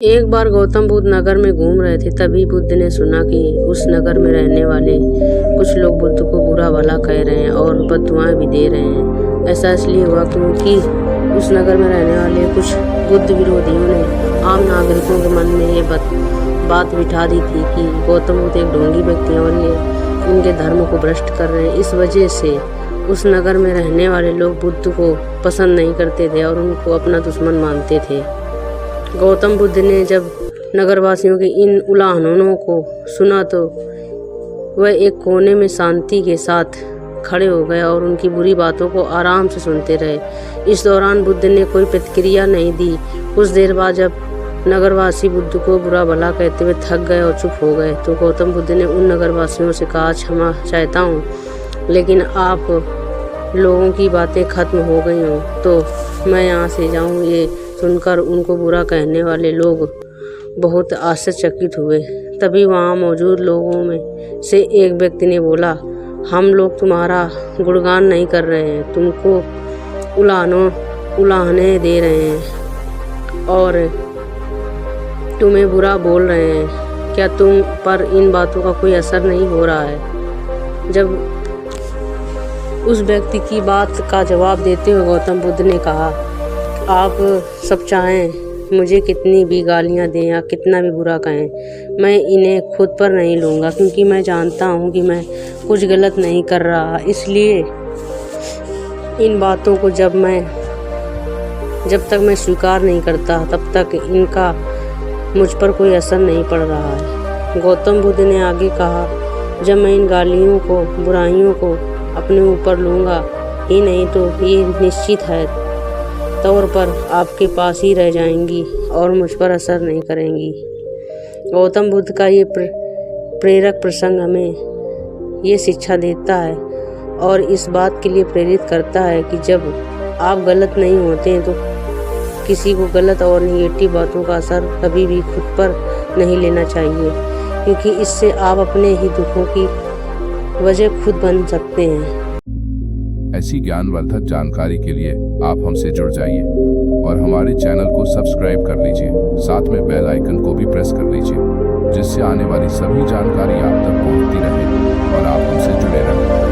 एक बार गौतम बुद्ध नगर में घूम रहे थे। तभी बुद्ध ने सुना कि उस नगर में रहने वाले कुछ लोग बुद्ध को बुरा भला कह रहे हैं और बद्दुआएं भी दे रहे हैं। ऐसा इसलिए हुआ क्योंकि उस नगर में रहने वाले कुछ बुद्ध विरोधियों ने आम नागरिकों के मन में ये बात बिठा दी थी कि गौतम बुद्ध एक ढोंगी व्यक्ति हैं और ये उनके धर्म को भ्रष्ट कर रहे हैं। इस वजह से उस नगर में रहने वाले लोग बुद्ध को पसंद नहीं करते थे और उनको अपना दुश्मन मानते थे। गौतम बुद्ध ने जब नगरवासियों के इन उलाहनों को सुना तो वह एक कोने में शांति के साथ खड़े हो गए और उनकी बुरी बातों को आराम से सुनते रहे। इस दौरान बुद्ध ने कोई प्रतिक्रिया नहीं दी। कुछ देर बाद जब नगरवासी बुद्ध को बुरा भला कहते हुए थक गए और चुप हो गए तो गौतम बुद्ध ने उन नगरवासियों से कहा, क्षमा चाहता हूँ, लेकिन आप लोगों की बातें खत्म हो गई हों तो मैं यहाँ से जाऊँ। ये सुनकर उनको बुरा कहने वाले लोग बहुत आश्चर्यचकित हुए। तभी वहाँ मौजूद लोगों में से एक व्यक्ति ने बोला, हम लोग तुम्हारा गुणगान नहीं कर रहे हैं, तुमको उलाहने दे रहे हैं और तुम्हें बुरा बोल रहे हैं। क्या तुम पर इन बातों का कोई असर नहीं हो रहा है? जब उस व्यक्ति की बात का जवाब देते हुए गौतम बुद्ध ने कहा, आप सब चाहें मुझे कितनी भी गालियां दें या कितना भी बुरा कहें, मैं इन्हें खुद पर नहीं लूँगा क्योंकि मैं जानता हूँ कि मैं कुछ गलत नहीं कर रहा। इसलिए इन बातों को जब तक मैं स्वीकार नहीं करता तब तक इनका मुझ पर कोई असर नहीं पड़ रहा है। गौतम बुद्ध ने आगे कहा, जब मैं इन गालियों को, बुराइयों को अपने ऊपर लूँगा ही नहीं तो ये निश्चित है तौर पर आपके पास ही रह जाएंगी और मुझ पर असर नहीं करेंगी। गौतम बुद्ध का ये प्रेरक प्रसंग हमें ये शिक्षा देता है और इस बात के लिए प्रेरित करता है कि जब आप गलत नहीं होते हैं तो किसी को गलत और निगेटिव बातों का असर कभी भी खुद पर नहीं लेना चाहिए, क्योंकि इससे आप अपने ही दुखों की वजह खुद बन सकते हैं। ऐसी ज्ञानवर्धक जानकारी के लिए आप हमसे जुड़ जाइए और हमारे चैनल को सब्सक्राइब कर लीजिए। साथ में बेल आइकन को भी प्रेस कर लीजिए, जिससे आने वाली सभी जानकारी आप तक पहुंचती रहे और आप हमसे जुड़े रहें।